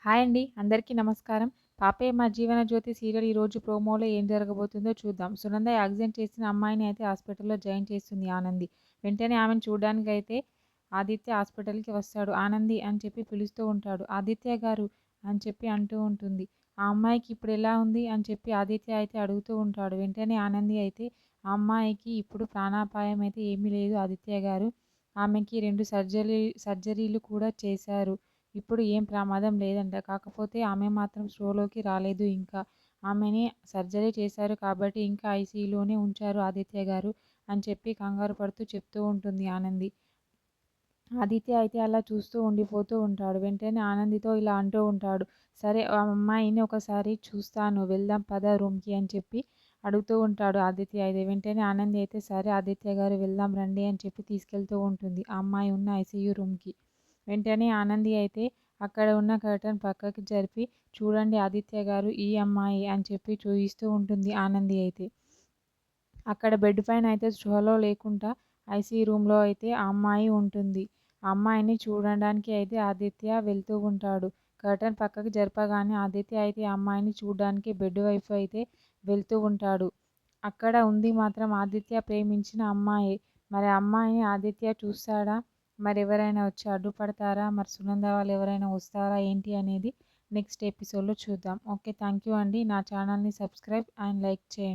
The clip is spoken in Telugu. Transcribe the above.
హాయ్ అండి. అందరికీ నమస్కారం. 'పాపే మా జీవన జ్యోతి' సీరియల్ ఈరోజు ప్రోమోలో ఏం జరగబోతుందో చూద్దాం. సునంద యాక్సిడెంట్ చేసిన అమ్మాయిని అయితే హాస్పిటల్‌లో జాయిన్ చేస్తుంది ఆనంది. వెంటనే ఆమెను చూడ్డానికైతే ఆదిత్య హాస్పిటల్‌కి వస్తాడు. ఆనంది అని చెప్పి పిలుస్తూ ఉంటాడు. ఆదిత్య గారు అని చెప్పి అంటూ ఉంటుంది. ఆ అమ్మాయికి ఇప్పుడు ఎలా ఉంది అని చెప్పి ఆదిత్య అయితే అడుగుతూ ఉంటాడు. వెంటనే ఆనంది అయితే ఆ అమ్మాయికి ఇప్పుడు ప్రాణాపాయం అయితే ఏమీ లేదు ఆదిత్య గారు. ఆమెకి 2 సర్జరీలు కూడా చేశారు. ఇప్పుడు ఏం ప్రమాదం లేదంట. కాకపోతే ఆమె మాత్రం స్పృహలోకి రాలేదు ఇంకా. ఆమెని సర్జరీ చేశారు కాబట్టి ఇంకా ఐసీయూలోనే ఉంచారు ఆదిత్య గారు అని చెప్పి కంగారు పడుతూ చెప్తూ ఉంటుంది ఆనంది. ఆదిత్య అయితే అలా చూస్తూ ఉండిపోతూ ఉంటాడు. వెంటనే ఆనందితో ఇలా అంటూ ఉంటాడు. సరే ఆ అమ్మాయిని ఒకసారి చూస్తాను. వెళ్దాం పద రూమ్‌కి అని చెప్పి అడుగుతూ ఉంటాడు ఆదిత్య అయితే. వెంటనే ఆనంది అయితే సరే ఆదిత్య గారు వెళ్దాం రండి అని చెప్పి తీసుకెళ్తూ ఉంటుంది ఆ అమ్మాయి ఉన్న ఐసీయూ రూమ్‌కి. వెంటనే ఆనంది అయితే అక్కడ ఉన్న కర్టెన్ పక్కకి జరిపి చూడండి ఆదిత్య గారు ఈ అమ్మాయి అని చెప్పి చూపిస్తూ ఉంటుంది ఆనంది అయితే. అక్కడ బెడ్ పైన అయితే స్పృహలో లేకుండా ఐసీయూ రూమ్‌లో అయితే ఆ అమ్మాయి ఉంటుంది. ఆ అమ్మాయిని చూడడానికి అయితే ఆదిత్య వెళ్తూ ఉంటాడు. కర్టెన్ పక్కకి జరపగానే ఆదిత్య అయితే ఆ అమ్మాయిని చూడడానికి బెడ్ వైపు అయితే వెళ్తూ ఉంటాడు. అక్కడ ఉంది మాత్రం ఆదిత్య ప్రేమించిన అమ్మాయే. మరి ఆ అమ్మాయిని ఆదిత్య చూస్తాడా? మరెవరైనా వచ్చి అడ్డుపడతారా? మరి సునంద వాళ్ళు ఎవరైనా వస్తారా ఏంటి అనేది నెక్స్ట్ ఎపిసోడ్‌లో చూద్దాం. ఓకే. థ్యాంక్ యూ అండి. నా ఛానల్‌ని సబ్స్క్రైబ్ అండ్ లైక్ చేయండి.